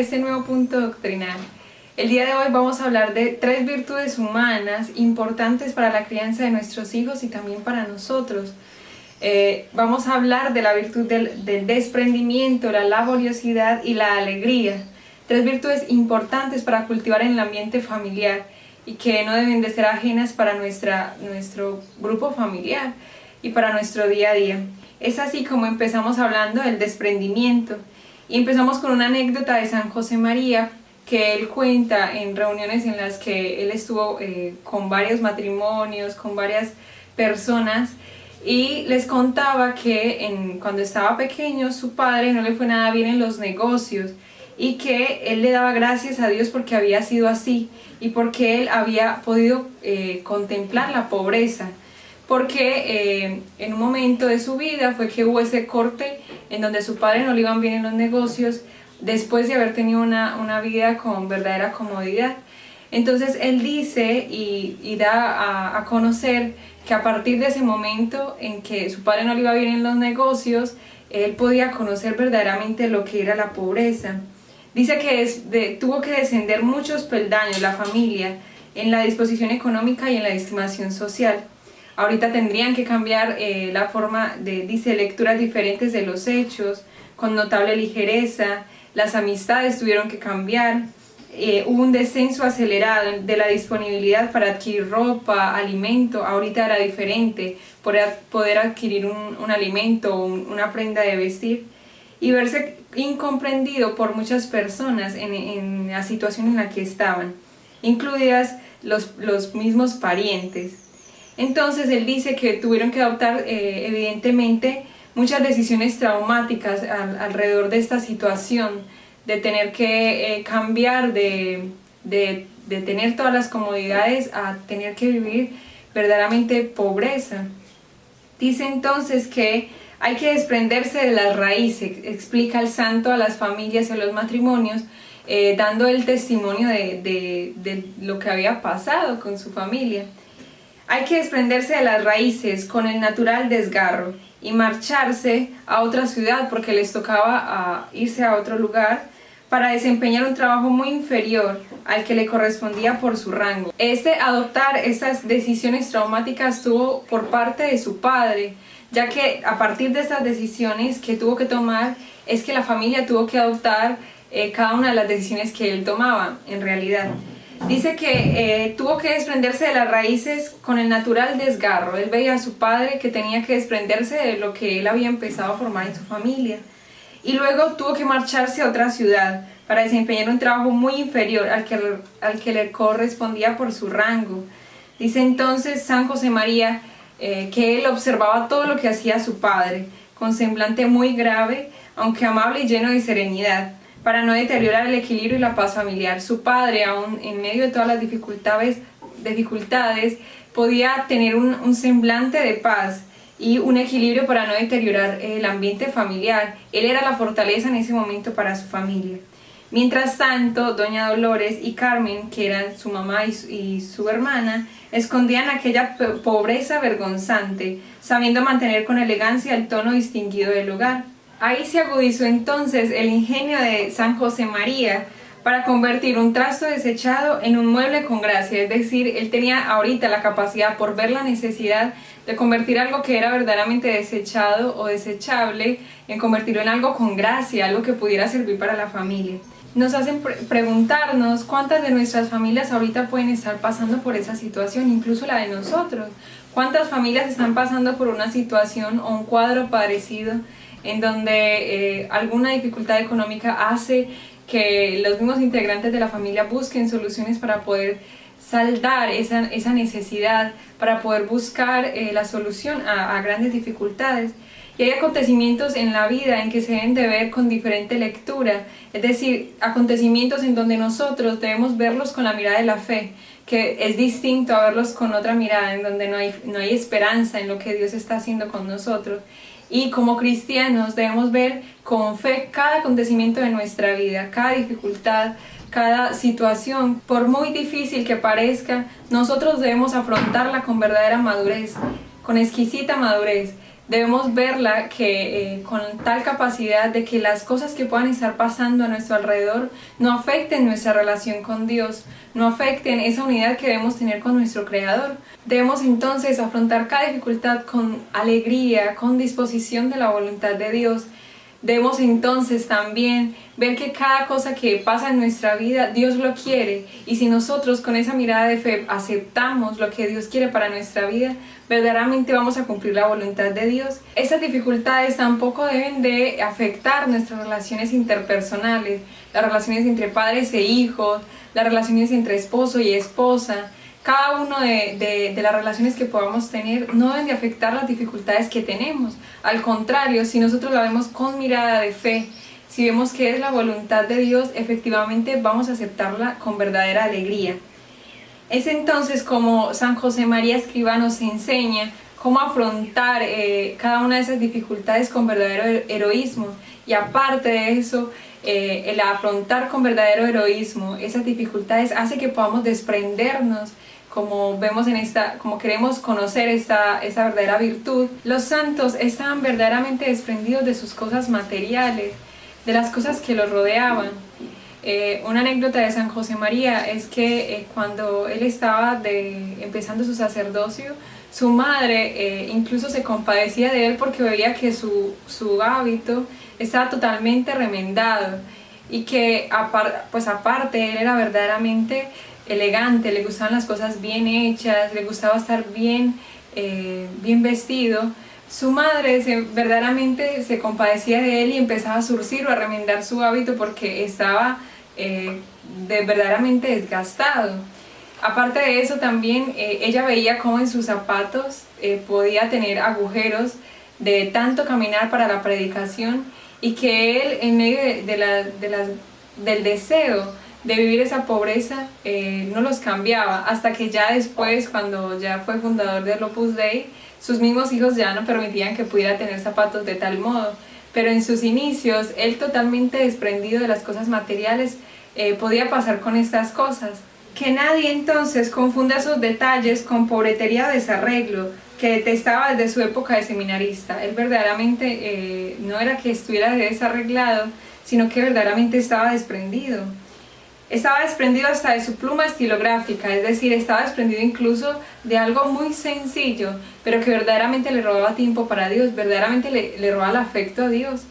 este nuevo punto doctrinal. El día de hoy vamos a hablar de 3 virtudes humanas importantes para la crianza de nuestros hijos y también para nosotros. Vamos a hablar de la virtud del desprendimiento, la laboriosidad y la alegría. 3 virtudes importantes para cultivar en el ambiente familiar y que no deben de ser ajenas para nuestro grupo familiar y para nuestro día a día. Es así como empezamos hablando del desprendimiento y empezamos con una anécdota de San José María que él cuenta en reuniones en las que él estuvo con varios matrimonios, con varias personas, y les contaba que cuando estaba pequeño su padre no le fue nada bien en los negocios y que él le daba gracias a Dios porque había sido así y porque él había podido contemplar la pobreza, porque en un momento de su vida fue que hubo ese corte en donde su padre no le iban bien en los negocios después de haber tenido una vida con verdadera comodidad. Entonces él dice y da a conocer que a partir de ese momento en que su padre no le iba bien en los negocios, él podía conocer verdaderamente lo que era la pobreza. Dice que tuvo que descender muchos peldaños la familia en la disposición económica y en la estimación social. Ahorita tendrían que cambiar la forma dice, lecturas diferentes de los hechos, con notable ligereza. Las amistades tuvieron que cambiar, hubo un descenso acelerado de la disponibilidad para adquirir ropa, alimento. Ahorita era diferente, poder adquirir un alimento o una prenda de vestir y verse incomprendido por muchas personas en la situación en la que estaban, incluidas los mismos parientes. Entonces él dice que tuvieron que adoptar evidentemente muchas decisiones traumáticas alrededor de esta situación, de tener que cambiar de tener todas las comodidades a tener que vivir verdaderamente pobreza. Dice entonces que hay que desprenderse de las raíces, explica el santo a las familias y a los matrimonios, dando el testimonio de lo que había pasado con su familia. Hay que desprenderse de las raíces con el natural desgarro y marcharse a otra ciudad porque les tocaba irse a otro lugar para desempeñar un trabajo muy inferior al que le correspondía por su rango. Adoptar estas decisiones traumáticas tuvo por parte de su padre, ya que a partir de estas decisiones que tuvo que tomar es que la familia tuvo que adoptar cada una de las decisiones que él tomaba en realidad. Dice que tuvo que desprenderse de las raíces con el natural desgarro. Él veía a su padre que tenía que desprenderse de lo que él había empezado a formar en su familia. Y luego tuvo que marcharse a otra ciudad para desempeñar un trabajo muy inferior al que le correspondía por su rango. Dice entonces San José María que él observaba todo lo que hacía su padre, con semblante muy grave, aunque amable y lleno de serenidad, para no deteriorar el equilibrio y la paz familiar. Su padre, aún en medio de todas las dificultades podía tener un semblante de paz y un equilibrio para no deteriorar el ambiente familiar. Él era la fortaleza en ese momento para su familia. Mientras tanto, doña Dolores y Carmen, que eran su mamá y su hermana, escondían aquella pobreza vergonzante, sabiendo mantener con elegancia el tono distinguido del hogar. Ahí se agudizó entonces el ingenio de San José María para convertir un trasto desechado en un mueble con gracia. Es decir, él tenía ahorita la capacidad, por ver la necesidad de convertir algo que era verdaderamente desechado o desechable, en convertirlo en algo con gracia, algo que pudiera servir para la familia. Nos hacen preguntarnos cuántas de nuestras familias ahorita pueden estar pasando por esa situación, incluso la de nosotros. ¿Cuántas familias están pasando por una situación o un cuadro parecido en donde alguna dificultad económica hace que los mismos integrantes de la familia busquen soluciones para poder saldar esa necesidad, para poder buscar la solución a grandes dificultades? Y hay acontecimientos en la vida en que se deben de ver con diferente lectura, es decir, acontecimientos en donde nosotros debemos verlos con la mirada de la fe, que es distinto a verlos con otra mirada, en donde no hay esperanza en lo que Dios está haciendo con nosotros. Y como cristianos debemos ver con fe cada acontecimiento de nuestra vida, cada dificultad, cada situación. Por muy difícil que parezca, nosotros debemos afrontarla con verdadera madurez, con exquisita madurez, Debemos verla con tal capacidad de que las cosas que puedan estar pasando a nuestro alrededor no afecten nuestra relación con Dios, no afecten esa unidad que debemos tener con nuestro Creador. Debemos entonces afrontar cada dificultad con alegría, con disposición de la voluntad de Dios. Debemos entonces también ver que cada cosa que pasa en nuestra vida, Dios lo quiere. Y si nosotros con esa mirada de fe aceptamos lo que Dios quiere para nuestra vida, verdaderamente vamos a cumplir la voluntad de Dios. Esas dificultades tampoco deben de afectar nuestras relaciones interpersonales, las relaciones entre padres e hijos, las relaciones entre esposo y esposa. Cada uno de las relaciones que podamos tener no deben de afectar las dificultades que tenemos. Al contrario, si nosotros la vemos con mirada de fe, si vemos que es la voluntad de Dios, efectivamente vamos a aceptarla con verdadera alegría. Es entonces como San José María Escrivá nos enseña cómo afrontar cada una de esas dificultades con verdadero heroísmo. Y aparte de eso, el afrontar con verdadero heroísmo esas dificultades hace que podamos desprendernos, como vemos como queremos conocer esa verdadera virtud. Los santos estaban verdaderamente desprendidos de sus cosas materiales, de las cosas que los rodeaban. Una anécdota de San José María es que cuando él estaba empezando su sacerdocio, su madre incluso se compadecía de él porque veía que su hábito estaba totalmente remendado y que aparte él era verdaderamente elegante, le gustaban las cosas bien hechas, le gustaba estar bien vestido. Su madre verdaderamente se compadecía de él y empezaba a zurcir o a remendar su hábito porque estaba verdaderamente desgastado. Aparte de eso también ella veía cómo en sus zapatos podía tener agujeros de tanto caminar para la predicación y que él en medio del deseo de vivir esa pobreza no los cambiaba, hasta que ya después, cuando ya fue fundador del Opus Dei, sus mismos hijos ya no permitían que pudiera tener zapatos de tal modo. Pero en sus inicios, él totalmente desprendido de las cosas materiales, podía pasar con estas cosas. Que nadie entonces confunda esos detalles con pobretería o desarreglo, que detestaba desde su época de seminarista. Él verdaderamente no era que estuviera desarreglado, sino que verdaderamente estaba desprendido. Estaba desprendido hasta de su pluma estilográfica, es decir, estaba desprendido incluso de algo muy sencillo, pero que verdaderamente le robaba tiempo para Dios, verdaderamente le robaba el afecto a Dios.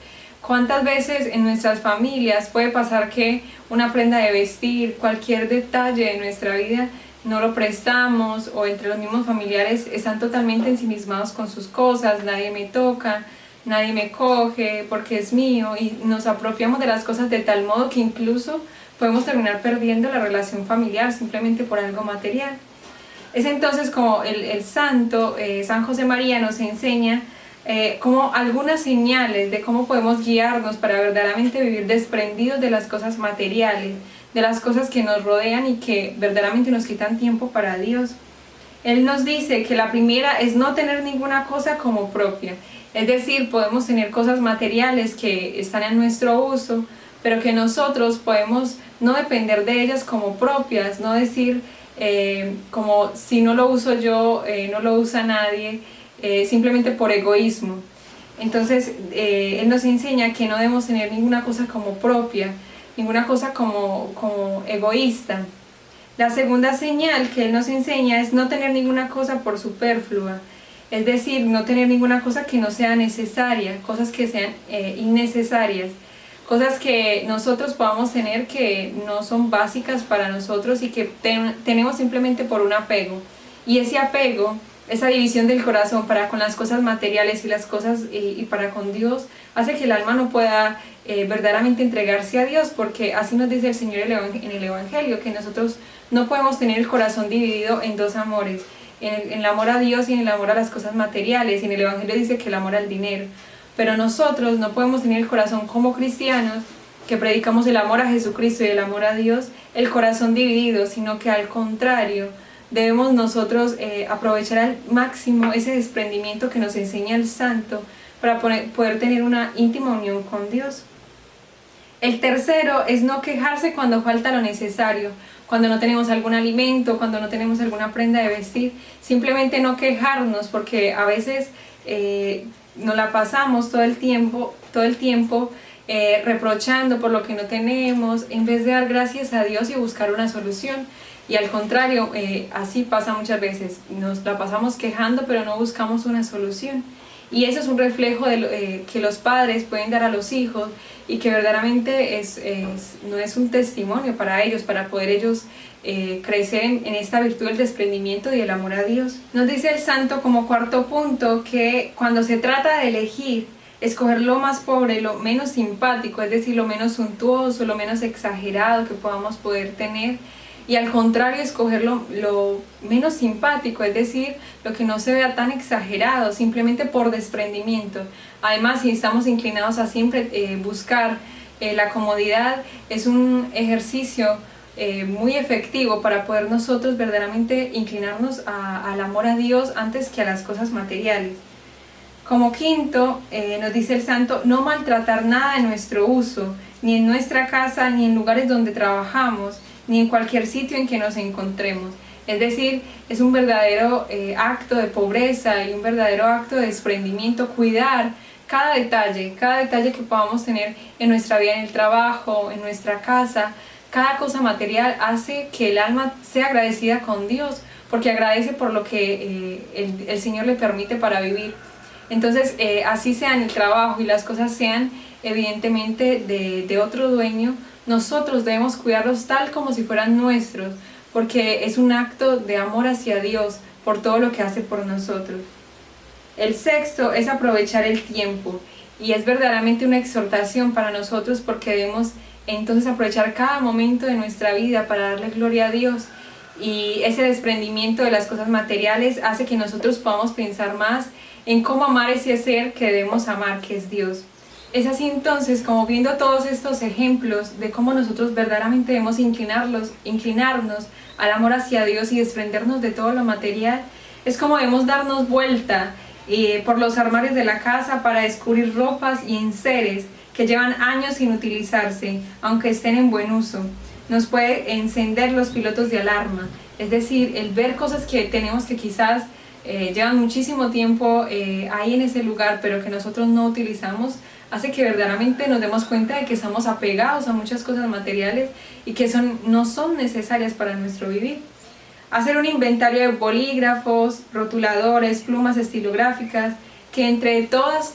¿Cuántas veces en nuestras familias puede pasar que una prenda de vestir, cualquier detalle de nuestra vida, no lo prestamos, o entre los mismos familiares están totalmente ensimismados con sus cosas, nadie me toca, nadie me coge porque es mío, y nos apropiamos de las cosas de tal modo que incluso podemos terminar perdiendo la relación familiar simplemente por algo material? Es entonces como el santo San José María nos enseña como algunas señales de cómo podemos guiarnos para verdaderamente vivir desprendidos de las cosas materiales, de las cosas que nos rodean y que verdaderamente nos quitan tiempo para Dios. Él nos dice que la primera es no tener ninguna cosa como propia, es decir, podemos tener cosas materiales que están en nuestro uso, pero que nosotros podemos no depender de ellas como propias, no decir como si no lo uso yo, no lo usa nadie, simplemente por egoísmo. Entonces él nos enseña que no debemos tener ninguna cosa como propia, ninguna cosa como egoísta. La segunda señal que él nos enseña es no tener ninguna cosa por superflua, es decir, no tener ninguna cosa que no sea necesaria, cosas que sean innecesarias, cosas que nosotros podamos tener que no son básicas para nosotros y que tenemos simplemente por un apego. Y ese apego, esa división del corazón para con las cosas materiales y las cosas y para con Dios, hace que el alma no pueda verdaderamente entregarse a Dios, porque así nos dice el Señor en el Evangelio, que nosotros no podemos tener el corazón dividido en dos amores, en el amor a Dios y en el amor a las cosas materiales. Y en el Evangelio dice que el amor al dinero. Pero nosotros no podemos tener el corazón como cristianos, que predicamos el amor a Jesucristo y el amor a Dios, el corazón dividido, sino que al contrario, debemos nosotros aprovechar al máximo ese desprendimiento que nos enseña el santo para poder tener una íntima unión con Dios. El tercero es no quejarse cuando falta lo necesario, cuando no tenemos algún alimento, cuando no tenemos alguna prenda de vestir, simplemente no quejarnos, porque a veces nos la pasamos todo el tiempo reprochando por lo que no tenemos, en vez de dar gracias a Dios y buscar una solución. Y al contrario, así pasa muchas veces, nos la pasamos quejando pero no buscamos una solución. Y eso es un reflejo de que los padres pueden dar a los hijos y que verdaderamente no es un testimonio para ellos, para poder ellos crecer en esta virtud del desprendimiento y el amor a Dios. Nos dice el santo como cuarto punto que cuando se trata de elegir, escoger lo más pobre, lo menos simpático, es decir, lo menos suntuoso, lo menos exagerado que podamos poder tener, y al contrario escoger lo menos simpático, es decir, lo que no se vea tan exagerado, simplemente por desprendimiento. Además, si estamos inclinados a siempre buscar la comodidad, es un ejercicio muy efectivo para poder nosotros verdaderamente inclinarnos al amor a Dios antes que a las cosas materiales. Como quinto, nos dice el santo, no maltratar nada en nuestro uso, ni en nuestra casa, ni en lugares donde trabajamos, ni en cualquier sitio en que nos encontremos. Es decir, es un verdadero acto de pobreza y un verdadero acto de desprendimiento, cuidar cada detalle que podamos tener en nuestra vida, en el trabajo, en nuestra casa. Cada cosa material hace que el alma sea agradecida con Dios, porque agradece por lo que el Señor le permite para vivir. Entonces, así sea en el trabajo y las cosas sean evidentemente de otro dueño, nosotros debemos cuidarlos tal como si fueran nuestros, porque es un acto de amor hacia Dios por todo lo que hace por nosotros. El sexto es aprovechar el tiempo, y es verdaderamente una exhortación para nosotros porque debemos entonces aprovechar cada momento de nuestra vida para darle gloria a Dios. Y ese desprendimiento de las cosas materiales hace que nosotros podamos pensar más en cómo amar ese ser que debemos amar, que es Dios. Es así entonces, como viendo todos estos ejemplos de cómo nosotros verdaderamente debemos inclinarnos al amor hacia Dios y desprendernos de todo lo material, es como debemos darnos vuelta por los armarios de la casa para descubrir ropas y enseres que llevan años sin utilizarse, aunque estén en buen uso. Nos puede encender los pilotos de alarma, es decir, el ver cosas que tenemos que quizás llevan muchísimo tiempo ahí en ese lugar, pero que nosotros no utilizamos, hace que verdaderamente nos demos cuenta de que estamos apegados a muchas cosas materiales y que no son necesarias para nuestro vivir. Hacer un inventario de bolígrafos, rotuladores, plumas estilográficas, que entre todas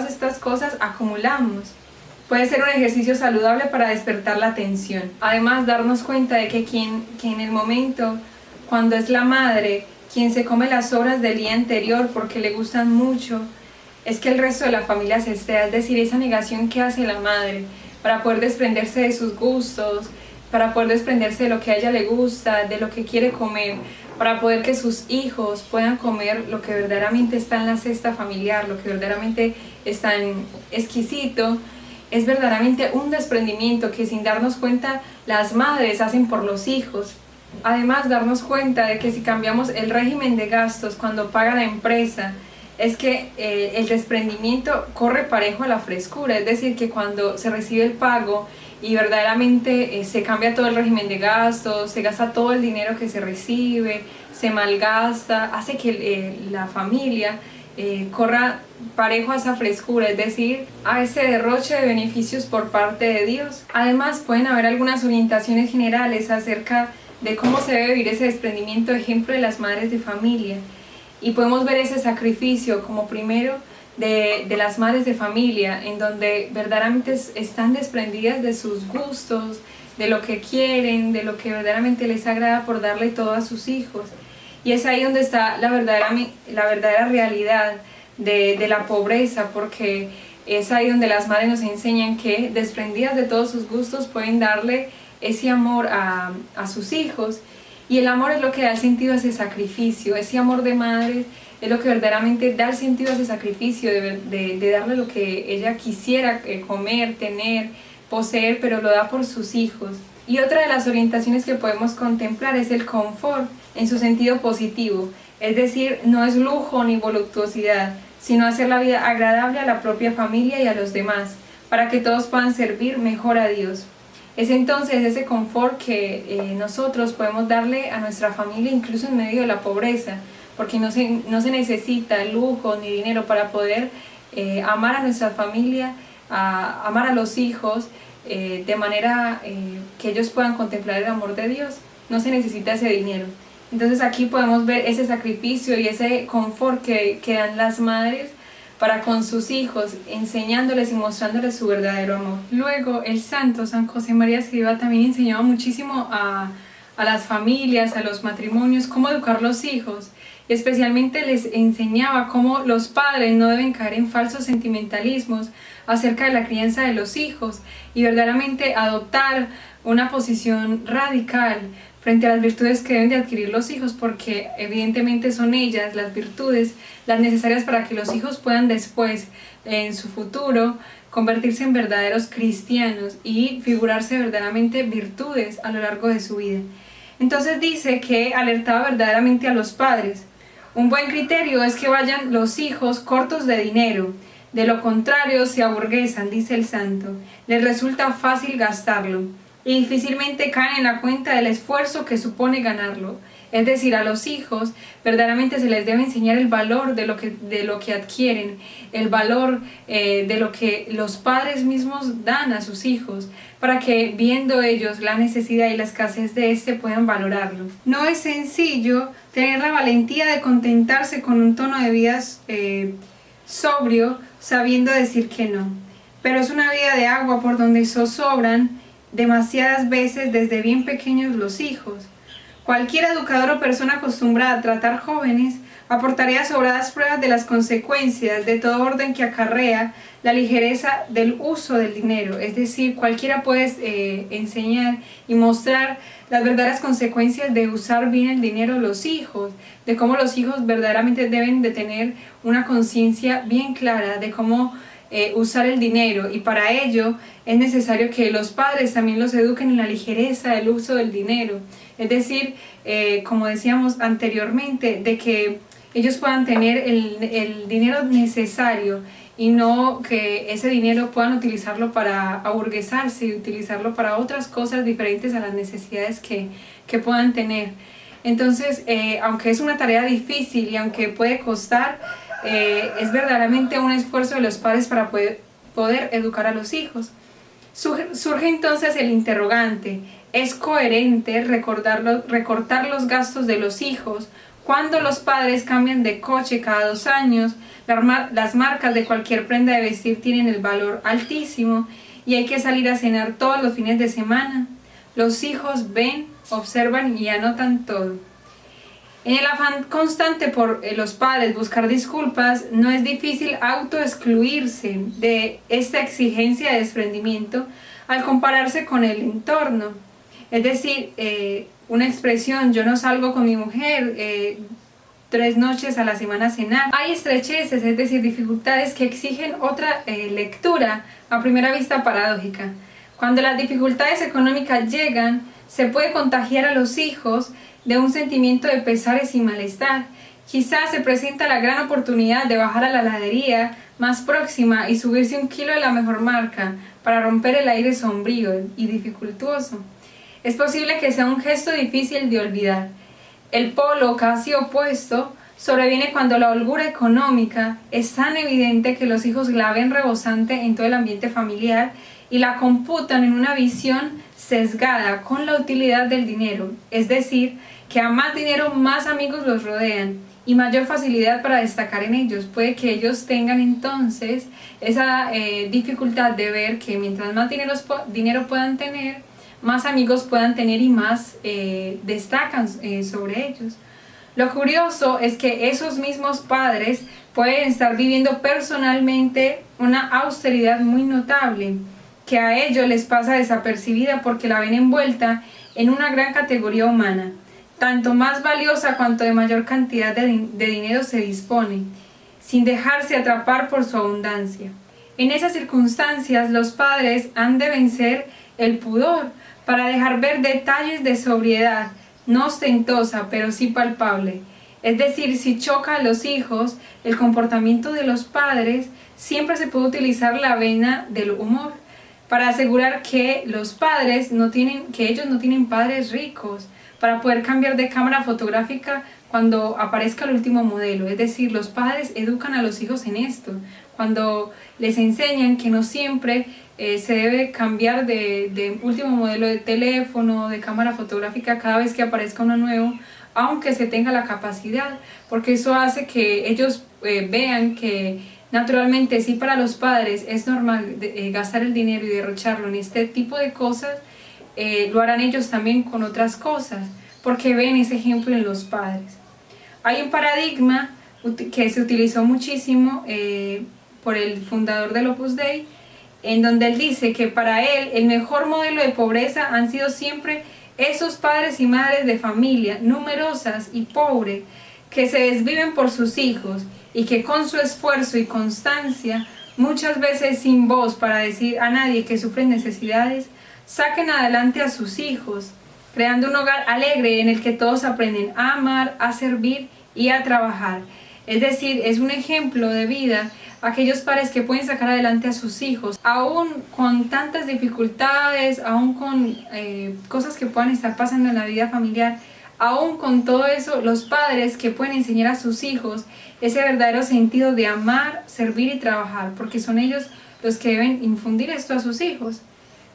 estas cosas acumulamos. Puede ser un ejercicio saludable para despertar la atención. Además, darnos cuenta de que en el momento, cuando es la madre quien se come las sobras del día anterior porque le gustan mucho, es que el resto de la familia se esté, es decir, esa negación que hace la madre para poder desprenderse de sus gustos, para poder desprenderse de lo que a ella le gusta, de lo que quiere comer, para poder que sus hijos puedan comer lo que verdaderamente está en la cesta familiar, lo que verdaderamente es tan exquisito. Es verdaderamente un desprendimiento que sin darnos cuenta las madres hacen por los hijos. Además, darnos cuenta de que si cambiamos el régimen de gastos cuando paga la empresa, es que el desprendimiento corre parejo a la frescura, es decir, que cuando se recibe el pago y verdaderamente se cambia todo el régimen de gastos, se gasta todo el dinero que se recibe, se malgasta, hace que la familia corra parejo a esa frescura, es decir, a ese derroche de beneficios por parte de Dios. Además, pueden haber algunas orientaciones generales acerca de cómo se debe vivir ese desprendimiento, ejemplo de las madres de familia. Y podemos ver ese sacrificio como primero de las madres de familia, en donde verdaderamente están desprendidas de sus gustos, de lo que quieren, de lo que verdaderamente les agrada por darle todo a sus hijos. Y es ahí donde está la verdadera realidad de la pobreza, porque es ahí donde las madres nos enseñan que desprendidas de todos sus gustos pueden darle ese amor a sus hijos. Y el amor es lo que da el sentido a ese sacrificio, ese amor de madre es lo que verdaderamente da el sentido a ese sacrificio, de darle lo que ella quisiera comer, tener, poseer, pero lo da por sus hijos. Y otra de las orientaciones que podemos contemplar es el confort, en su sentido positivo, es decir, no es lujo ni voluptuosidad, sino hacer la vida agradable a la propia familia y a los demás, para que todos puedan servir mejor a Dios. Es entonces ese confort que nosotros podemos darle a nuestra familia incluso en medio de la pobreza, porque no se necesita lujo ni dinero para poder amar a nuestra familia, amar a los hijos, de manera que ellos puedan contemplar el amor de Dios. No se necesita ese dinero. Entonces aquí podemos ver ese sacrificio y ese confort que dan las madres para con sus hijos, enseñándoles y mostrándoles su verdadero amor. Luego el santo San José María Escrivá también enseñaba muchísimo a las familias, a los matrimonios, cómo educar los hijos. Y especialmente les enseñaba cómo los padres no deben caer en falsos sentimentalismos acerca de la crianza de los hijos y verdaderamente adoptar una posición radical frente a las virtudes que deben de adquirir los hijos, porque evidentemente son ellas, las virtudes, las necesarias para que los hijos puedan después, en su futuro, convertirse en verdaderos cristianos y figurarse verdaderamente virtudes a lo largo de su vida. Entonces dice que alertaba verdaderamente a los padres. Un buen criterio es que vayan los hijos cortos de dinero, de lo contrario se aburguesan, dice el santo, les resulta fácil gastarlo y difícilmente caen en la cuenta del esfuerzo que supone ganarlo. Es decir, a los hijos verdaderamente se les debe enseñar el valor de lo que adquieren, el valor de lo que los padres mismos dan a sus hijos, para que viendo ellos la necesidad y la escasez de este puedan valorarlo. No es sencillo tener la valentía de contentarse con un tono de vida sobrio, sabiendo decir que no, pero es una vida de agua por donde zozobran demasiadas veces desde bien pequeños los hijos. Cualquier educador o persona acostumbrada a tratar jóvenes aportaría sobradas pruebas de las consecuencias de todo orden que acarrea la ligereza del uso del dinero. Es decir, cualquiera puede enseñar y mostrar las verdaderas consecuencias de usar bien el dinero a los hijos, de cómo los hijos verdaderamente deben de tener una conciencia bien clara de cómo usar el dinero, y para ello es necesario que los padres también los eduquen en la ligereza del uso del dinero. Es decir, como decíamos anteriormente, de que ellos puedan tener el dinero necesario y no que ese dinero puedan utilizarlo para aburguesarse y utilizarlo para otras cosas diferentes a las necesidades que puedan tener. Entonces, aunque es una tarea difícil y aunque puede costar, es verdaderamente un esfuerzo de los padres para poder educar a los hijos. Surge entonces el interrogante: ¿es coherente recortar los gastos de los hijos cuando los padres cambian de coche cada 2 años, las marcas de cualquier prenda de vestir tienen el valor altísimo y hay que salir a cenar todos los fines de semana? Los hijos ven, observan y anotan todo. En el afán constante por los padres buscar disculpas, no es difícil autoexcluirse de esta exigencia de desprendimiento al compararse con el entorno. Es decir, una expresión: yo no salgo con mi mujer 3 noches a la semana a cenar. Hay estrecheces, es decir, dificultades que exigen otra lectura a primera vista paradójica. Cuando las dificultades económicas llegan, se puede contagiar a los hijos de un sentimiento de pesares y malestar. Quizás se presenta la gran oportunidad de bajar a la heladería más próxima y subirse 1 kilo de la mejor marca para romper el aire sombrío y dificultuoso. Es posible que sea un gesto difícil de olvidar. El polo casi opuesto sobreviene cuando la holgura económica es tan evidente que los hijos la ven rebosante en todo el ambiente familiar y la computan en una visión sesgada con la utilidad del dinero, es decir, que a más dinero más amigos los rodean y mayor facilidad para destacar en ellos. Puede que ellos tengan entonces esa dificultad de ver que mientras más dinero puedan tener, más amigos puedan tener y más destacan sobre ellos. Lo curioso es que esos mismos padres pueden estar viviendo personalmente una austeridad muy notable, que a ellos les pasa desapercibida porque la ven envuelta en una gran categoría humana, tanto más valiosa cuanto de mayor cantidad de dinero se dispone, sin dejarse atrapar por su abundancia. En esas circunstancias, los padres han de vencer el pudor para dejar ver detalles de sobriedad, no ostentosa, pero sí palpable. Es decir, si choca a los hijos el comportamiento de los padres, siempre se puede utilizar la vena del humor, para asegurar que los padres que ellos no tienen padres ricos, para poder cambiar de cámara fotográfica cuando aparezca el último modelo. Es decir, los padres educan a los hijos en esto, cuando les enseñan que no siempre se debe cambiar de último modelo de teléfono, de cámara fotográfica cada vez que aparezca uno nuevo, aunque se tenga la capacidad, porque eso hace que ellos vean que naturalmente sí, para los padres es normal gastar el dinero y derrocharlo en este tipo de cosas, lo harán ellos también con otras cosas, porque ven ese ejemplo en los padres. Hay un paradigma que se utilizó muchísimo por el fundador del Opus Dei, en donde él dice que para él el mejor modelo de pobreza han sido siempre esos padres y madres de familia numerosas y pobres que se desviven por sus hijos y que con su esfuerzo y constancia, muchas veces sin voz para decir a nadie que sufren necesidades, saquen adelante a sus hijos, creando un hogar alegre en el que todos aprenden a amar, a servir y a trabajar. Es decir, es un ejemplo de vida aquellos padres que pueden sacar adelante a sus hijos, aún con tantas dificultades, aún con cosas que puedan estar pasando en la vida familiar, aún con todo eso, los padres que pueden enseñar a sus hijos ese verdadero sentido de amar, servir y trabajar, porque son ellos los que deben infundir esto a sus hijos.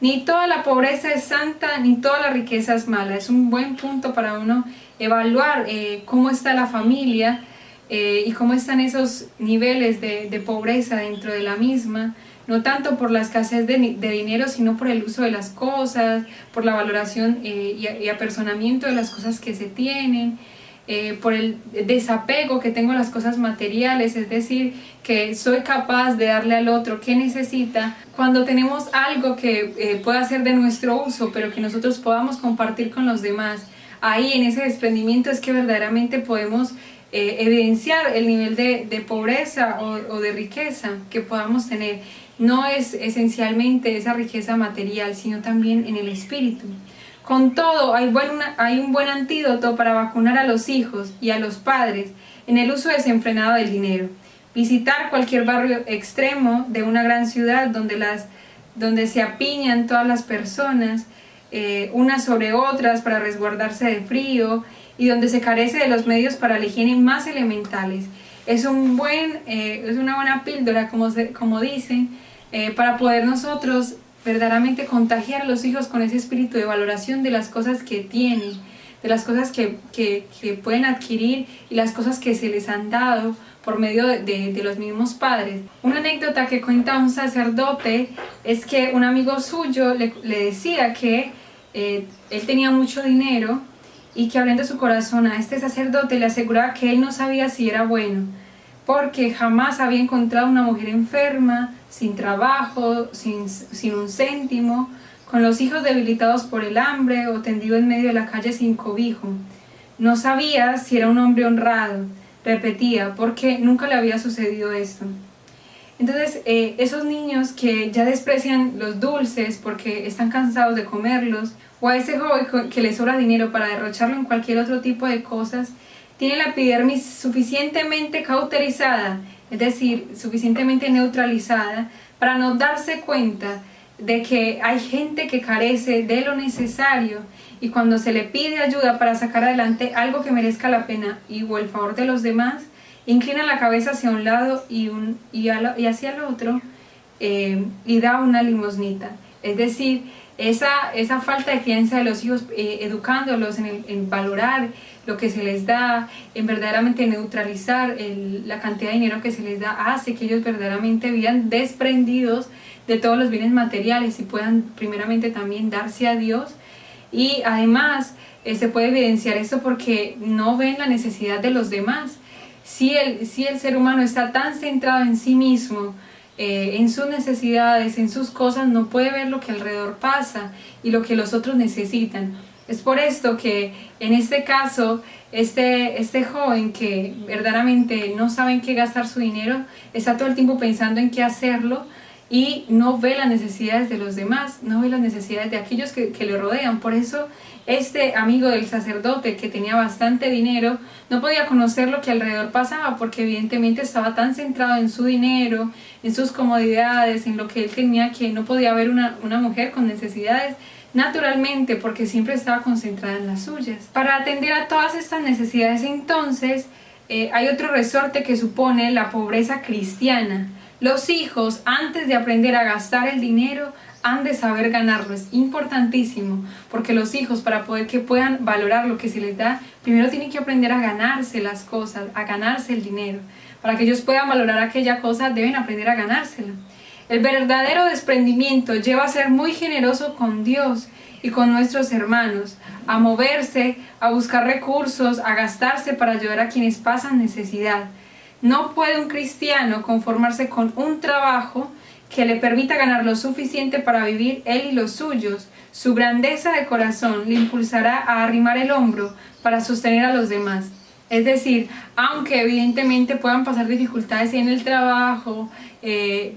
Ni toda la pobreza es santa, ni toda la riqueza es mala. Es un buen punto para uno evaluar cómo está la familia y cómo están esos niveles de pobreza dentro de la misma, no tanto por la escasez de dinero, sino por el uso de las cosas, por la valoración y apersonamiento de las cosas que se tienen, por el desapego que tengo a las cosas materiales, es decir, que soy capaz de darle al otro que necesita, cuando tenemos algo que pueda ser de nuestro uso, pero que nosotros podamos compartir con los demás. Ahí en ese desprendimiento es que verdaderamente podemos evidenciar el nivel de pobreza o de riqueza que podamos tener. No es esencialmente esa riqueza material, sino también en el espíritu. Con todo, hay un buen antídoto para vacunar a los hijos y a los padres en el uso desenfrenado del dinero. Visitar cualquier barrio extremo de una gran ciudad donde se apiñan todas las personas, unas sobre otras para resguardarse de frío, y donde se carece de los medios para la higiene más elementales. Es una buena píldora, como dicen, para poder nosotros verdaderamente contagiar a los hijos con ese espíritu de valoración de las cosas que tienen, de las cosas que pueden adquirir y las cosas que se les han dado por medio de los mismos padres. Una anécdota que cuenta un sacerdote es que un amigo suyo le decía que él tenía mucho dinero y que abriendo su corazón a este sacerdote le aseguraba que él no sabía si era bueno, porque jamás había encontrado una mujer enferma, sin trabajo, sin un céntimo, con los hijos debilitados por el hambre o tendido en medio de la calle sin cobijo. No sabía si era un hombre honrado, repetía, porque nunca le había sucedido esto. Entonces, esos niños que ya desprecian los dulces porque están cansados de comerlos, o a ese joven que le sobra dinero para derrocharlo en cualquier otro tipo de cosas, tiene la epidermis suficientemente cauterizada, es decir, suficientemente neutralizada, para no darse cuenta de que hay gente que carece de lo necesario, y cuando se le pide ayuda para sacar adelante algo que merezca la pena o el favor de los demás, inclina la cabeza hacia un lado y hacia el otro y da una limosnita. Es decir, esa falta de crianza de los hijos, educándolos en valorar lo que se les da, en verdaderamente neutralizar la cantidad de dinero que se les da, hace que ellos verdaderamente vivan desprendidos de todos los bienes materiales y puedan primeramente también darse a Dios. Y además se puede evidenciar esto porque no ven la necesidad de los demás. Si el ser humano está tan centrado en sí mismo, en sus necesidades, en sus cosas, no puede ver lo que alrededor pasa y lo que los otros necesitan. Es por esto que en este caso, este joven que verdaderamente no sabe en qué gastar su dinero, está todo el tiempo pensando en qué hacerlo y no ve las necesidades de los demás, no ve las necesidades de aquellos que le rodean. Por eso este amigo del sacerdote, que tenía bastante dinero, no podía conocer lo que alrededor pasaba, porque evidentemente estaba tan centrado en su dinero, en sus comodidades, en lo que él tenía, que no podía ver una mujer con necesidades naturalmente, porque siempre estaba concentrada en las suyas. Para atender a todas estas necesidades, entonces, hay otro resorte que supone la pobreza cristiana. Los hijos, antes de aprender a gastar el dinero, han de saber ganarlo. Es importantísimo, porque los hijos, para poder que puedan valorar lo que se les da, primero tienen que aprender a ganarse las cosas, a ganarse el dinero. Para que ellos puedan valorar aquella cosa, deben aprender a ganársela. El verdadero desprendimiento lleva a ser muy generoso con Dios y con nuestros hermanos, a moverse, a buscar recursos, a gastarse para ayudar a quienes pasan necesidad. No puede un cristiano conformarse con un trabajo que le permita ganar lo suficiente para vivir él y los suyos. Su grandeza de corazón le impulsará a arrimar el hombro para sostener a los demás. Es decir, aunque evidentemente puedan pasar dificultades en el trabajo,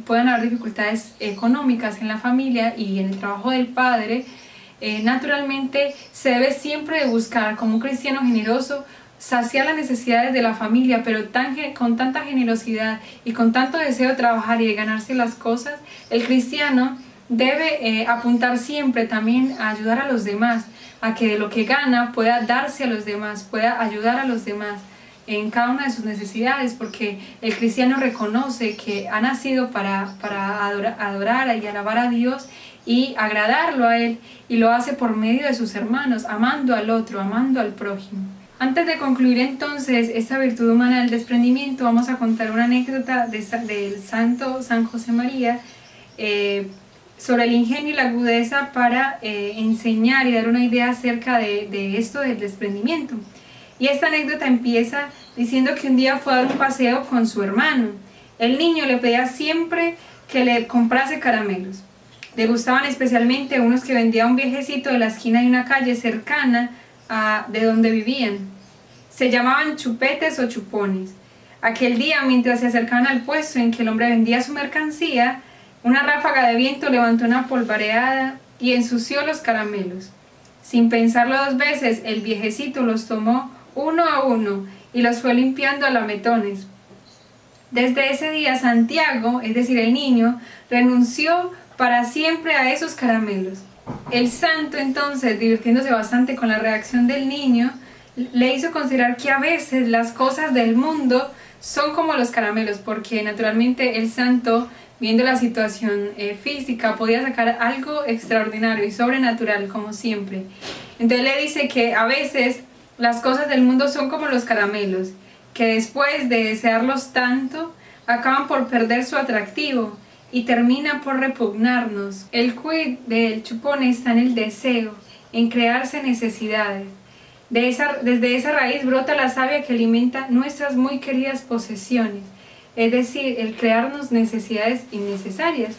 puedan haber dificultades económicas en la familia y en el trabajo del padre, naturalmente se debe siempre de buscar, como un cristiano generoso, saciar las necesidades de la familia, pero con tanta generosidad y con tanto deseo de trabajar y de ganarse las cosas. El cristiano debe apuntar siempre también a ayudar a los demás, a que de lo que gana pueda darse a los demás, pueda ayudar a los demás en cada una de sus necesidades, porque el cristiano reconoce que ha nacido para adorar y alabar a Dios y agradarlo a Él, y lo hace por medio de sus hermanos, amando al otro, amando al prójimo. Antes de concluir entonces esta virtud humana del desprendimiento, vamos a contar una anécdota del santo San José María sobre el ingenio y la agudeza para enseñar y dar una idea acerca de esto del desprendimiento. Y esta anécdota empieza diciendo que un día fue a dar un paseo con su hermano. El niño le pedía siempre que le comprase caramelos. Le gustaban especialmente unos que vendía un viejecito de la esquina de una calle cercana de donde vivían. Se llamaban chupetes o chupones. Aquel día, mientras se acercaban al puesto en que el hombre vendía su mercancía, una ráfaga de viento levantó una polvareada y ensució los caramelos. Sin pensarlo dos veces, el viejecito los tomó uno a uno y los fue limpiando a lametones. Desde ese día, Santiago, es decir, el niño, renunció para siempre a esos caramelos. El santo, entonces, divirtiéndose bastante con la reacción del niño, le hizo considerar que a veces las cosas del mundo son como los caramelos, porque naturalmente el santo, viendo la situación física, podía sacar algo extraordinario y sobrenatural, como siempre. Entonces le dice que a veces las cosas del mundo son como los caramelos, que después de desearlos tanto, acaban por perder su atractivo y termina por repugnarnos. El quid del chupón está en el deseo, en crearse necesidades. Desde esa raíz brota la savia que alimenta nuestras muy queridas posesiones, es decir, el crearnos necesidades innecesarias.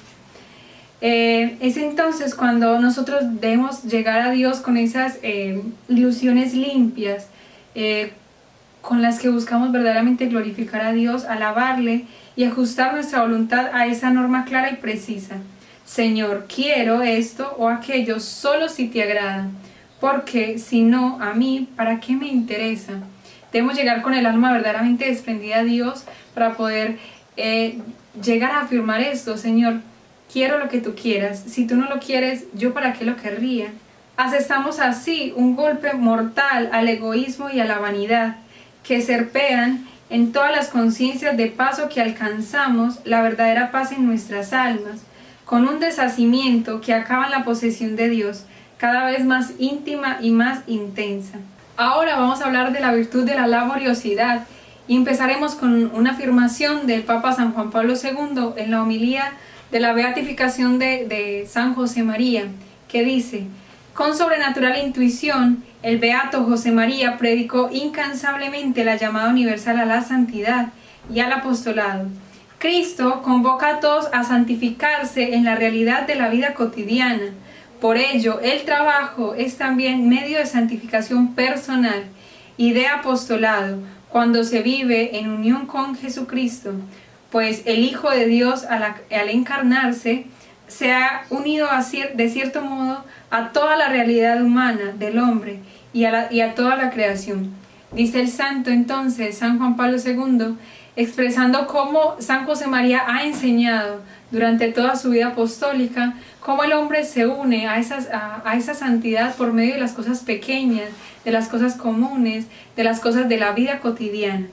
Es entonces cuando nosotros debemos llegar a Dios con esas ilusiones limpias, con las que buscamos verdaderamente glorificar a Dios, alabarle y ajustar nuestra voluntad a esa norma clara y precisa. Señor, quiero esto o aquello solo si te agrada, porque si no, a mí, ¿para qué me interesa? Debemos llegar con el alma verdaderamente desprendida a Dios para poder llegar a afirmar esto. Señor, quiero lo que tú quieras. Si tú no lo quieres, ¿yo para qué lo querría? Asestamos así un golpe mortal al egoísmo y a la vanidad, que serpean en todas las conciencias, de paso que alcanzamos la verdadera paz en nuestras almas, con un deshacimiento que acaba en la posesión de Dios, cada vez más íntima y más intensa. Ahora vamos a hablar de la virtud de la laboriosidad y empezaremos con una afirmación del Papa San Juan Pablo II en la homilía de la beatificación de San José María, que dice: con sobrenatural intuición, el beato José María predicó incansablemente la llamada universal a la santidad y al apostolado. Cristo convoca a todos a santificarse en la realidad de la vida cotidiana. Por ello, el trabajo es también medio de santificación personal y de apostolado cuando se vive en unión con Jesucristo. pues el Hijo de Dios al encarnarse se ha unido de cierto modo a toda la realidad humana del hombre y a toda la creación. Dice el santo entonces, San Juan Pablo II, expresando cómo San José María ha enseñado durante toda su vida apostólica, cómo el hombre se une a esa santidad por medio de las cosas pequeñas, de las cosas comunes, de las cosas de la vida cotidiana.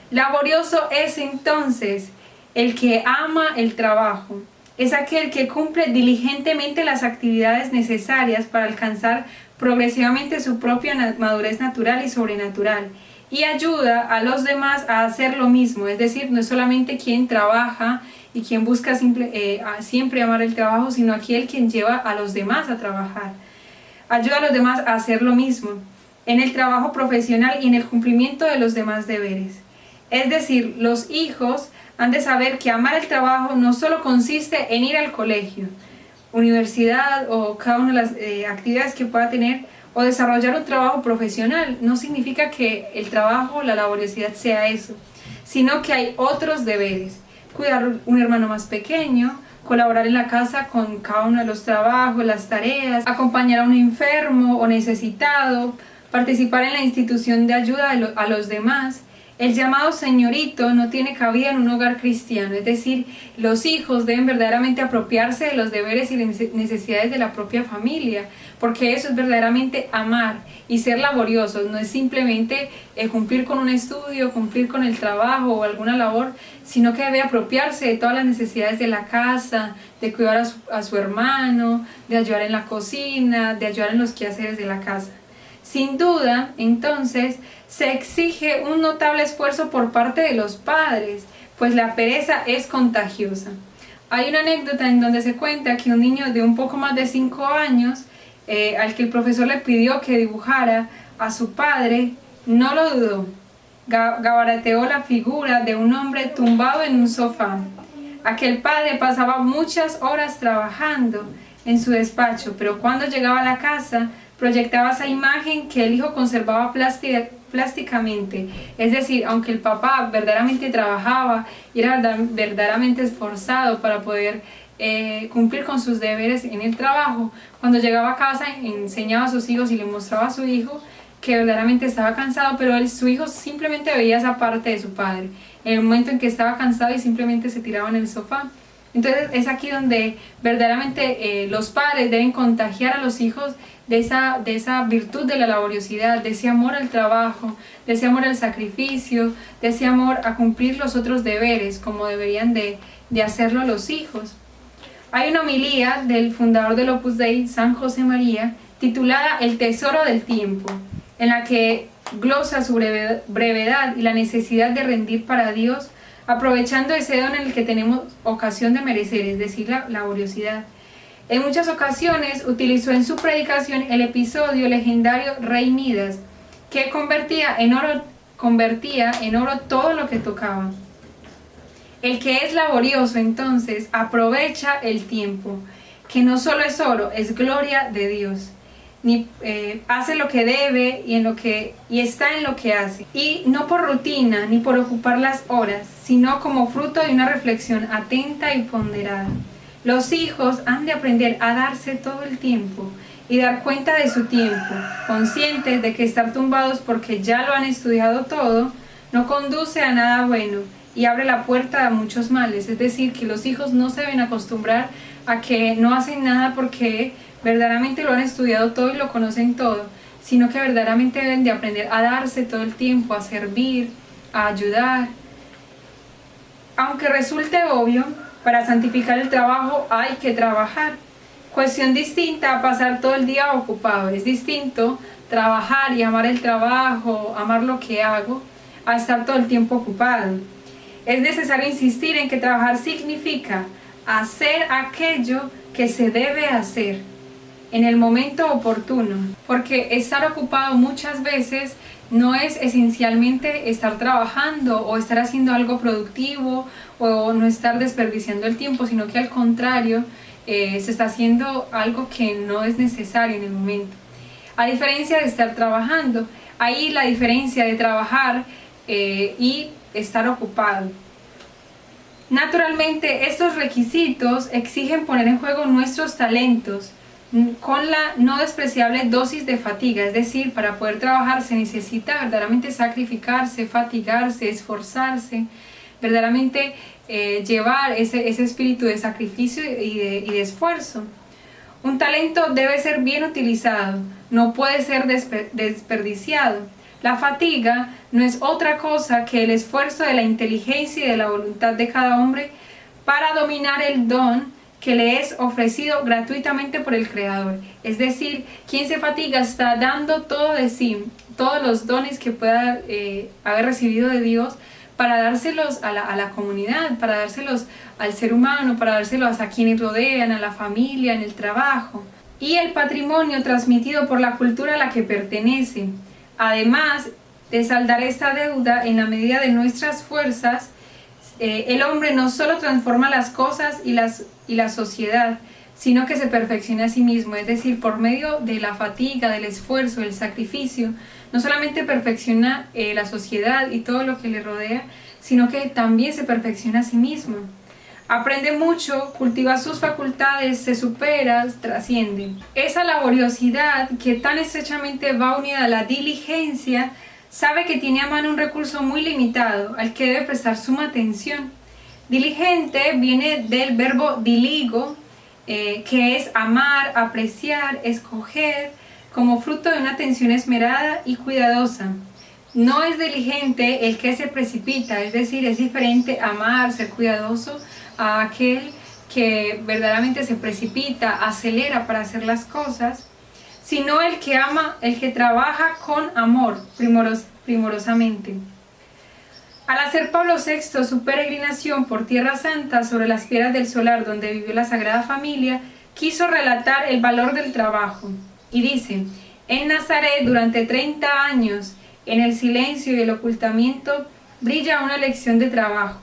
Laborioso es entonces el que ama el trabajo, es aquel que cumple diligentemente las actividades necesarias para alcanzar progresivamente su propia madurez natural y sobrenatural, y ayuda a los demás a hacer lo mismo. Es decir, no es solamente quien trabaja y quien busca siempre amar el trabajo, sino aquel quien lleva a los demás a trabajar. Ayuda a los demás a hacer lo mismo en el trabajo profesional y en el cumplimiento de los demás deberes. Es decir, los hijos han de saber que amar el trabajo no solo consiste en ir al colegio, universidad o cada una de las actividades que pueda tener, o desarrollar un trabajo profesional. No significa que el trabajo, la laboriosidad sea eso, sino que hay otros deberes: cuidar un hermano más pequeño, colaborar en la casa con cada uno de los trabajos, las tareas, acompañar a un enfermo o necesitado, participar en la institución de ayuda a los demás. El llamado señorito no tiene cabida en un hogar cristiano, es decir, los hijos deben verdaderamente apropiarse de los deberes y necesidades de la propia familia, porque eso es verdaderamente amar y ser laboriosos. No es simplemente cumplir con un estudio, cumplir con el trabajo o alguna labor, sino que debe apropiarse de todas las necesidades de la casa, de cuidar a su hermano, de ayudar en la cocina, de ayudar en los quehaceres de la casa. Sin duda, entonces, se exige un notable esfuerzo por parte de los padres, pues la pereza es contagiosa. Hay una anécdota en donde se cuenta que un niño de un poco más de 5 años, al que el profesor le pidió que dibujara a su padre, no lo dudó. Gabarateó la figura de un hombre tumbado en un sofá. Aquel padre pasaba muchas horas trabajando en su despacho, pero cuando llegaba a la casa, proyectaba esa imagen que el hijo conservaba plásticamente. Es decir, aunque el papá verdaderamente trabajaba y era verdaderamente esforzado para poder cumplir con sus deberes en el trabajo, cuando llegaba a casa enseñaba a sus hijos y le mostraba a su hijo que verdaderamente estaba cansado, pero su hijo simplemente veía esa parte de su padre, en el momento en que estaba cansado y simplemente se tiraba en el sofá. Entonces es aquí donde verdaderamente los padres deben contagiar a los hijos de esa virtud de la laboriosidad, de ese amor al trabajo, de ese amor al sacrificio, de ese amor a cumplir los otros deberes como deberían de hacerlo los hijos. Hay una homilía del fundador del Opus Dei, San José María, titulada El tesoro del tiempo, en la que glosa su brevedad y la necesidad de rendir para Dios, aprovechando ese don en el que tenemos ocasión de merecer, es decir, la laboriosidad. En muchas ocasiones utilizó en su predicación el episodio legendario Rey Midas, que convertía en oro todo lo que tocaba. El que es laborioso, entonces, aprovecha el tiempo, que no solo es oro, es gloria de Dios. Hace lo que debe y está en lo que hace. Y no por rutina ni por ocupar las horas, sino como fruto de una reflexión atenta y ponderada. Los hijos han de aprender a darse todo el tiempo y dar cuenta de su tiempo, conscientes de que estar tumbados porque ya lo han estudiado todo no conduce a nada bueno y abre la puerta a muchos males. Es decir, que los hijos no se deben acostumbrar a que no hacen nada porque verdaderamente lo han estudiado todo y lo conocen todo, sino que verdaderamente deben de aprender a darse todo el tiempo, a servir, a ayudar. Aunque resulte obvio, para santificar el trabajo hay que trabajar. Cuestión distinta a pasar todo el día ocupado. Es distinto trabajar y amar el trabajo, amar lo que hago, a estar todo el tiempo ocupado. Es necesario insistir en que trabajar significa hacer aquello que se debe hacer en el momento oportuno, porque estar ocupado muchas veces no es esencialmente estar trabajando o estar haciendo algo productivo o no estar desperdiciando el tiempo, sino que al contrario se está haciendo algo que no es necesario en el momento. A diferencia de estar trabajando, ahí la diferencia de trabajar y estar ocupado. Naturalmente, estos requisitos exigen poner en juego nuestros talentos con la no despreciable dosis de fatiga, es decir, para poder trabajar se necesita verdaderamente sacrificarse, fatigarse, esforzarse, verdaderamente llevar ese espíritu de sacrificio y de esfuerzo. Un talento debe ser bien utilizado, no puede ser desperdiciado. La fatiga no es otra cosa que el esfuerzo de la inteligencia y de la voluntad de cada hombre para dominar el don que le es ofrecido gratuitamente por el Creador. Es decir, quien se fatiga está dando todo de sí, todos los dones que pueda haber recibido de Dios, para dárselos a la comunidad, para dárselos al ser humano, para dárselos a quienes rodean, a la familia, en el trabajo. Y el patrimonio transmitido por la cultura a la que pertenece. Además de saldar esta deuda en la medida de nuestras fuerzas, el hombre no solo transforma las cosas y la sociedad, sino que se perfecciona a sí mismo, es decir, por medio de la fatiga, del esfuerzo, del sacrificio, no solamente perfecciona la sociedad y todo lo que le rodea, sino que también se perfecciona a sí mismo. Aprende mucho, cultiva sus facultades, se supera, trasciende. Esa laboriosidad que tan estrechamente va unida a la diligencia, sabe que tiene a mano un recurso muy limitado, al que debe prestar suma atención. Diligente viene del verbo diligo, que es amar, apreciar, escoger, como fruto de una atención esmerada y cuidadosa. No es diligente el que se precipita, es decir, es diferente amar, ser cuidadoso, a aquel que verdaderamente se precipita, acelera para hacer las cosas, sino el que ama, el que trabaja con amor, primorosamente. Al hacer Pablo VI su peregrinación por Tierra Santa sobre las piedras del solar donde vivió la Sagrada Familia, quiso relatar el valor del trabajo. Y dice: en Nazaret durante 30 años, en el silencio y el ocultamiento, brilla una lección de trabajo.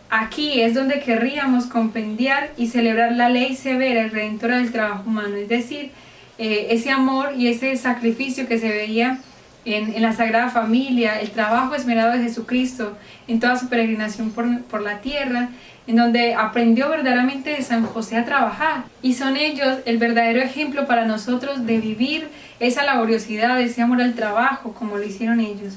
Aquí es donde querríamos compendiar y celebrar la ley severa y redentora del trabajo humano, es decir, ese amor y ese sacrificio que se veía en la Sagrada Familia, el trabajo esmerado de Jesucristo en toda su peregrinación por la tierra, en donde aprendió verdaderamente de San José a trabajar. Y son ellos el verdadero ejemplo para nosotros de vivir esa laboriosidad, ese amor al trabajo, como lo hicieron ellos.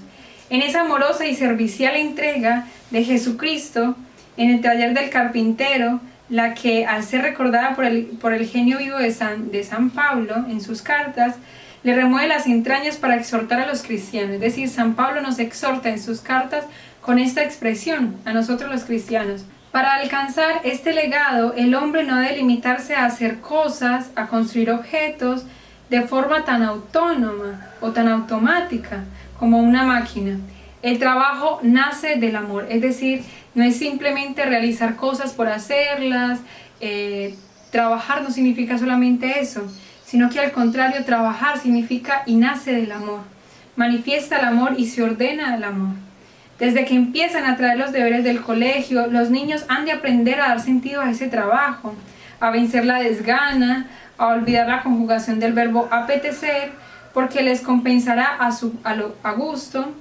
En esa amorosa y servicial entrega de Jesucristo, en el taller del carpintero, la que, al ser recordada por el genio vivo de San Pablo en sus cartas, le remueve las entrañas para exhortar a los cristianos. Es decir, San Pablo nos exhorta en sus cartas con esta expresión, a nosotros los cristianos. Para alcanzar este legado, el hombre no debe limitarse a hacer cosas, a construir objetos, de forma tan autónoma o tan automática como una máquina. El trabajo nace del amor, es decir, no es simplemente realizar cosas por hacerlas, trabajar no significa solamente eso, sino que al contrario, trabajar significa y nace del amor, manifiesta el amor y se ordena el amor. Desde que empiezan a traer los deberes del colegio, los niños han de aprender a dar sentido a ese trabajo, a vencer la desgana, a olvidar la conjugación del verbo apetecer, porque les compensará a gusto,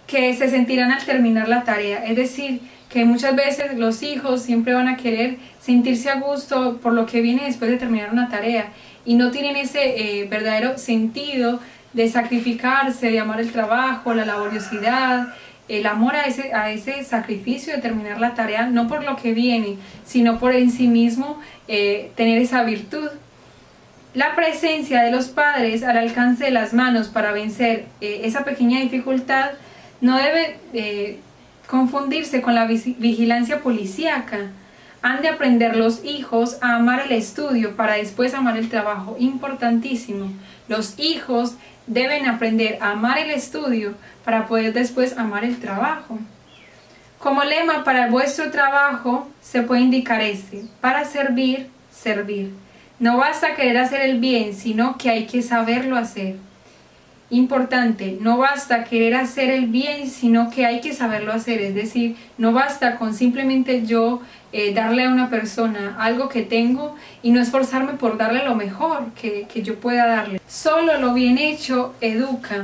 que se sentirán al terminar la tarea. Es decir, que muchas veces los hijos siempre van a querer sentirse a gusto por lo que viene después de terminar una tarea y no tienen ese verdadero sentido de sacrificarse, de amar el trabajo, la laboriosidad, el amor a ese sacrificio de terminar la tarea, no por lo que viene, sino por en sí mismo tener esa virtud. La presencia de los padres al alcance de las manos para vencer esa pequeña dificultad no debe confundirse con la vigilancia policíaca. Han de aprender los hijos a amar el estudio para después amar el trabajo. Importantísimo. Los hijos deben aprender a amar el estudio para poder después amar el trabajo. Como lema para vuestro trabajo se puede indicar para servir, servir. No basta querer hacer el bien, sino que hay que saberlo hacer. Importante, no basta querer hacer el bien, sino que hay que saberlo hacer. Es decir, no basta con simplemente yo darle a una persona algo que tengo y no esforzarme por darle lo mejor que yo pueda darle. Solo lo bien hecho educa.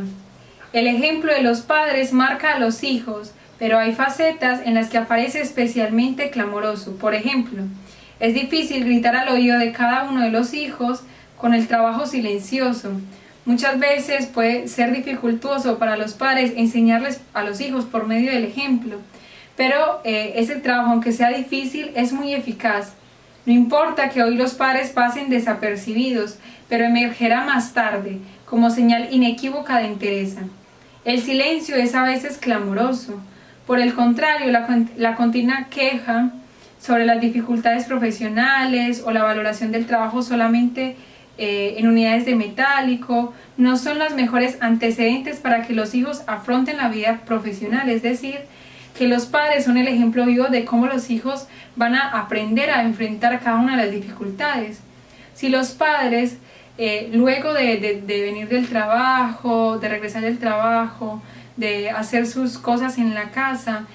El ejemplo de los padres marca a los hijos, pero hay facetas en las que aparece especialmente clamoroso. Por ejemplo, es difícil gritar al oído de cada uno de los hijos con el trabajo silencioso. Muchas veces puede ser dificultoso para los padres enseñarles a los hijos por medio del ejemplo, pero ese trabajo, aunque sea difícil, es muy eficaz. No importa que hoy los padres pasen desapercibidos, pero emergerá más tarde como señal inequívoca de entereza. El silencio es a veces clamoroso. Por el contrario, la continua queja sobre las dificultades profesionales o la valoración del trabajo solamente en unidades de metálico no son los mejores antecedentes para que los hijos afronten la vida profesional. Es decir, que los padres son el ejemplo vivo de cómo los hijos van a aprender a enfrentar cada una de las dificultades. Si los padres, luego de venir del trabajo, de regresar del trabajo, de hacer sus cosas en la casa,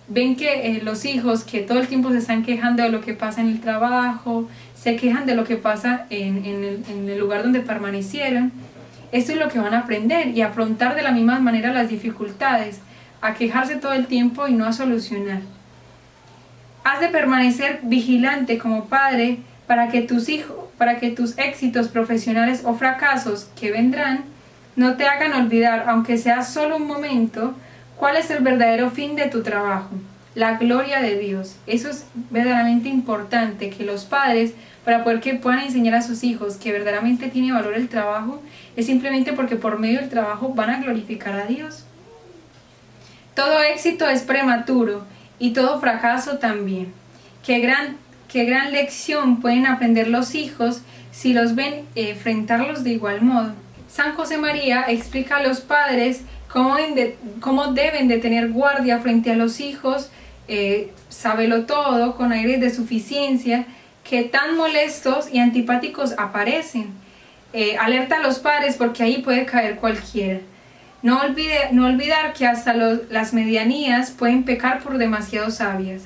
ven que los hijos que todo el tiempo se están quejando de lo que pasa en el trabajo, se quejan de lo que pasa en el lugar donde permanecieron, esto es lo que van a aprender y afrontar de la misma manera las dificultades, a quejarse todo el tiempo y no a solucionar. Has de permanecer vigilante como padre para que tus éxitos profesionales o fracasos que vendrán no te hagan olvidar, aunque sea solo un momento, cuál es el verdadero fin de tu trabajo, la gloria de Dios. Eso es verdaderamente importante, que los padres, para poder que puedan enseñar a sus hijos que verdaderamente tiene valor el trabajo, es simplemente porque por medio del trabajo van a glorificar a Dios. Todo éxito es prematuro y todo fracaso también. Qué gran lección pueden aprender los hijos si los ven enfrentarlos de igual modo. San José María explica a los padres cómo deben de tener guardia frente a los hijos, sábelo todo, con aires de suficiencia, que tan molestos y antipáticos aparecen. Alerta a los padres porque ahí puede caer cualquiera. No olvidar que hasta las medianías pueden pecar por demasiado sabias.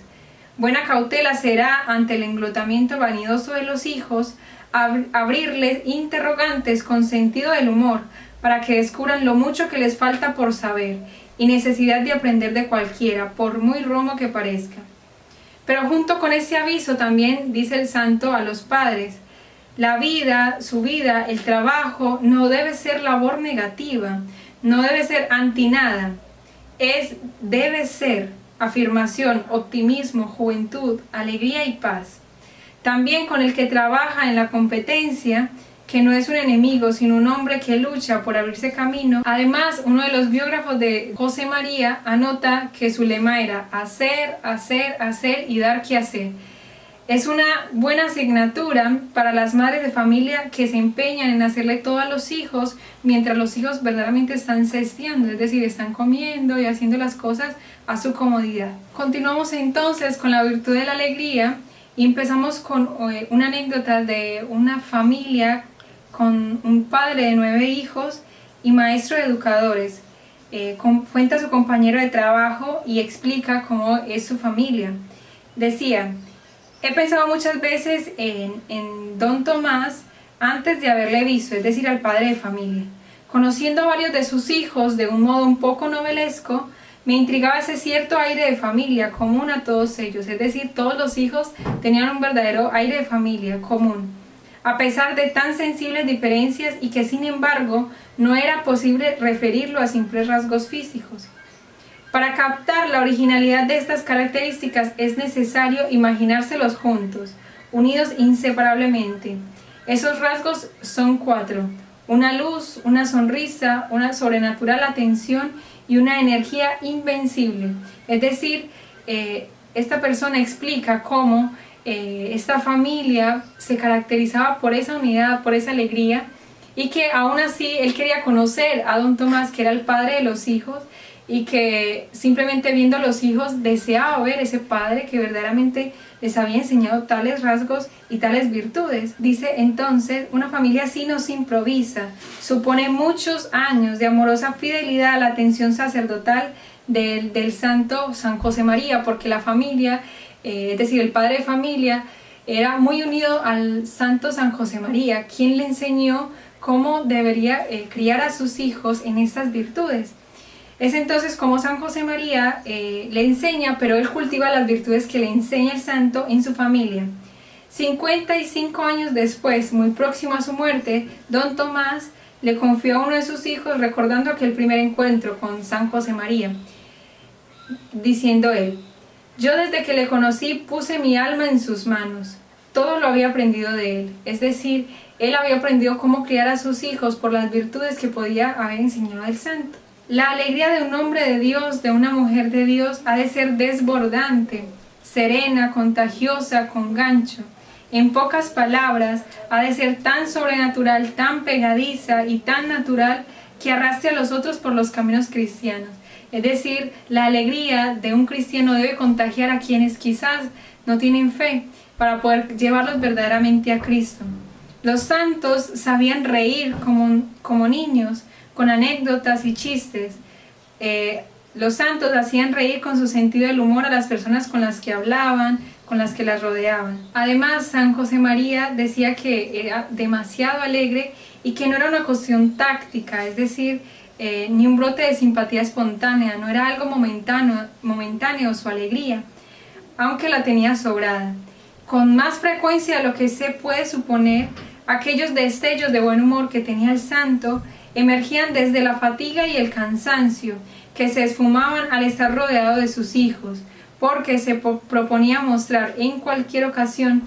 Buena cautela será ante el englotamiento vanidoso de los hijos, abrirles interrogantes con sentido del humor, para que descubran lo mucho que les falta por saber y necesidad de aprender de cualquiera, por muy romo que parezca. Pero junto con ese aviso también dice el santo a los padres: su vida, el trabajo, no debe ser labor negativa, no debe ser anti nada, debe ser afirmación, optimismo, juventud, alegría y paz. También con el que trabaja en la competencia, que no es un enemigo, sino un hombre que lucha por abrirse camino. Además, uno de los biógrafos de José María anota que su lema era hacer, hacer, hacer y dar que hacer. Es una buena asignatura para las madres de familia que se empeñan en hacerle todo a los hijos mientras los hijos verdaderamente están cesteando, es decir, están comiendo y haciendo las cosas a su comodidad. Continuamos entonces con la virtud de la alegría y empezamos con una anécdota de una familia con un padre de 9 hijos y maestro de educadores. Cuenta a su compañero de trabajo y explica cómo es su familia. Decía: he pensado muchas veces en don Tomás antes de haberle visto, es decir, al padre de familia. Conociendo a varios de sus hijos de un modo un poco novelesco, me intrigaba ese cierto aire de familia común a todos ellos, es decir, todos los hijos tenían un verdadero aire de familia común, a pesar de tan sensibles diferencias y que sin embargo no era posible referirlo a simples rasgos físicos. Para captar la originalidad de estas características es necesario imaginárselos juntos, unidos inseparablemente. Esos rasgos son 4: una luz, una sonrisa, una sobrenatural atención y una energía invencible. Es decir, esta persona explica cómo esta familia se caracterizaba por esa unidad, por esa alegría, y que aún así él quería conocer a don Tomás, que era el padre de los hijos, y que simplemente viendo a los hijos deseaba ver ese padre que verdaderamente les había enseñado tales rasgos y tales virtudes. Dice entonces: una familia así no se improvisa, supone muchos años de amorosa fidelidad a la atención sacerdotal del santo San José María, porque la familia, es decir, el padre de familia, era muy unido al santo San José María, quien le enseñó cómo debería criar a sus hijos en estas virtudes. Es entonces como San José María le enseña, pero él cultiva las virtudes que le enseña el santo en su familia. 55 años después, muy próximo a su muerte, don Tomás le confió a uno de sus hijos recordando aquel primer encuentro con San José María, diciendo él: yo desde que le conocí puse mi alma en sus manos. Todo lo había aprendido de él, es decir, él había aprendido cómo criar a sus hijos por las virtudes que podía haber enseñado el santo. La alegría de un hombre de Dios, de una mujer de Dios, ha de ser desbordante, serena, contagiosa, con gancho. En pocas palabras, ha de ser tan sobrenatural, tan pegadiza y tan natural que arrastre a los otros por los caminos cristianos. Es decir, la alegría de un cristiano debe contagiar a quienes quizás no tienen fe para poder llevarlos verdaderamente a Cristo. Los santos sabían reír como niños, con anécdotas y chistes. Los santos hacían reír con su sentido del humor a las personas con las que hablaban, con las que las rodeaban. Además, San José María decía que era demasiado alegre y que no era una cuestión táctica, es decir, ni un brote de simpatía espontánea, no era algo momentáneo su alegría, aunque la tenía sobrada. Con más frecuencia de lo que se puede suponer, aquellos destellos de buen humor que tenía el santo emergían desde la fatiga y el cansancio, que se esfumaban al estar rodeado de sus hijos, porque se proponía mostrar en cualquier ocasión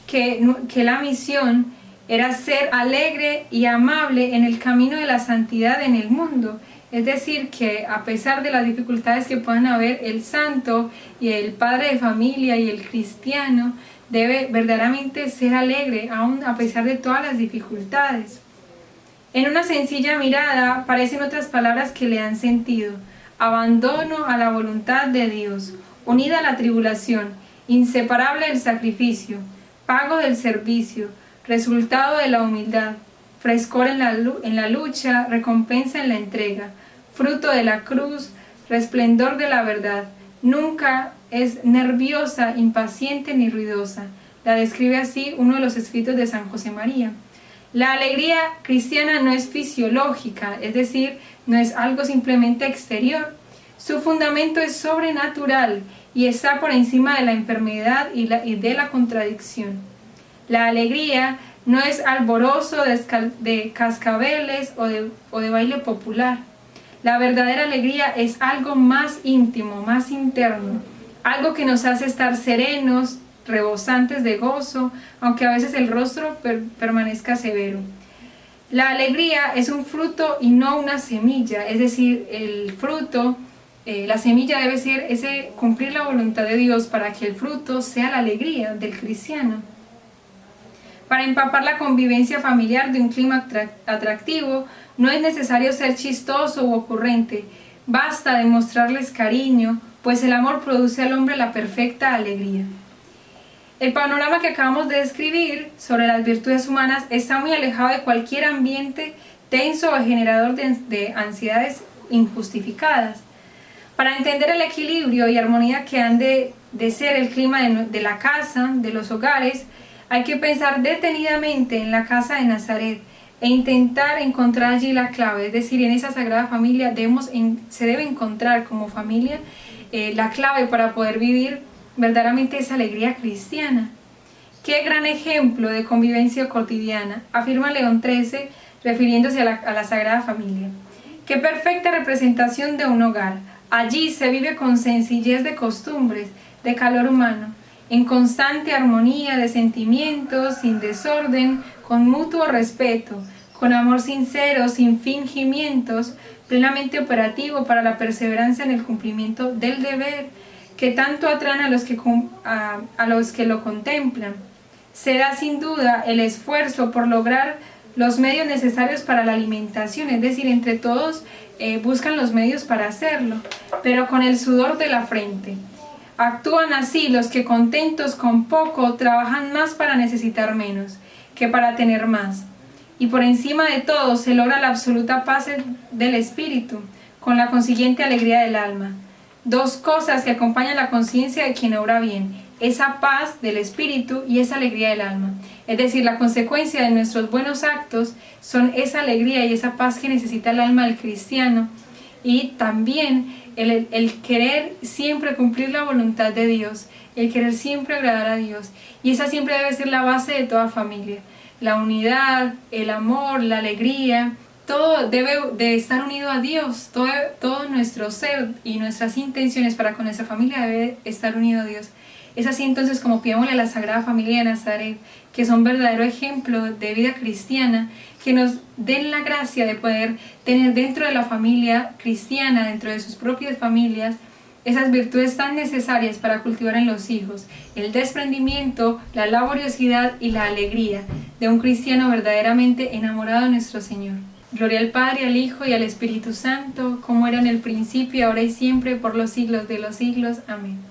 que la misión era ser alegre y amable en el camino de la santidad en el mundo. Es decir, que a pesar de las dificultades que puedan haber, el santo y el padre de familia y el cristiano debe verdaderamente ser alegre, aún a pesar de todas las dificultades. En una sencilla mirada aparecen otras palabras que le dan sentido: abandono a la voluntad de Dios, unida a la tribulación, inseparable del sacrificio, pago del servicio, resultado de la humildad, frescor en la lucha, recompensa en la entrega, fruto de la cruz, resplendor de la verdad. Nunca es nerviosa, impaciente ni ruidosa. La describe así uno de los escritos de San José María. La alegría cristiana no es fisiológica, es decir, no es algo simplemente exterior. Su fundamento es sobrenatural y está por encima de la enfermedad y de la contradicción. La alegría no es alborozo de cascabeles o de baile popular. La verdadera alegría es algo más íntimo, más interno, algo que nos hace estar serenos, rebosantes de gozo, aunque a veces el rostro permanezca severo. La alegría es un fruto y no una semilla, es decir, el fruto, la semilla debe ser cumplir la voluntad de Dios para que el fruto sea la alegría del cristiano. Para empapar la convivencia familiar de un clima atractivo, no es necesario ser chistoso u ocurrente, basta demostrarles cariño, pues el amor produce al hombre la perfecta alegría. El panorama que acabamos de describir sobre las virtudes humanas está muy alejado de cualquier ambiente tenso o generador de ansiedades injustificadas. Para entender el equilibrio y armonía que han de ser el clima de la casa, de los hogares, hay que pensar detenidamente en la casa de Nazaret e intentar encontrar allí la clave, es decir, en esa Sagrada Familia se debe encontrar como familia la clave para poder vivir verdaderamente esa alegría cristiana. Qué gran ejemplo de convivencia cotidiana, afirma León XIII refiriéndose a la Sagrada Familia. Qué perfecta representación de un hogar. Allí se vive con sencillez de costumbres, de calor humano, en constante armonía de sentimientos, sin desorden, con mutuo respeto, con amor sincero, sin fingimientos, plenamente operativo para la perseverancia en el cumplimiento del deber, que tanto atraen a los que lo contemplan. Se da sin duda el esfuerzo por lograr los medios necesarios para la alimentación, es decir, entre todos buscan los medios para hacerlo, pero con el sudor de la frente. Actúan así los que contentos con poco trabajan más para necesitar menos que para tener más. Y por encima de todo se logra la absoluta paz del espíritu, con la consiguiente alegría del alma. Dos cosas que acompañan la conciencia de quien obra bien: esa paz del espíritu y esa alegría del alma. Es decir, la consecuencia de nuestros buenos actos son esa alegría y esa paz que necesita el alma del cristiano, y también el querer siempre cumplir la voluntad de Dios, el querer siempre agradar a Dios. Y esa siempre debe ser la base de toda familia. La unidad, el amor, la alegría, todo debe de estar unido a Dios. Todo nuestro ser y nuestras intenciones para con nuestra familia debe estar unido a Dios. Es así entonces como pidámosle a la Sagrada Familia de Nazaret, que son verdadero ejemplo de vida cristiana, que nos den la gracia de poder tener dentro de la familia cristiana, dentro de sus propias familias, esas virtudes tan necesarias para cultivar en los hijos: el desprendimiento, la laboriosidad y la alegría de un cristiano verdaderamente enamorado de nuestro Señor. Gloria al Padre, al Hijo y al Espíritu Santo, como era en el principio, ahora y siempre, por los siglos de los siglos. Amén.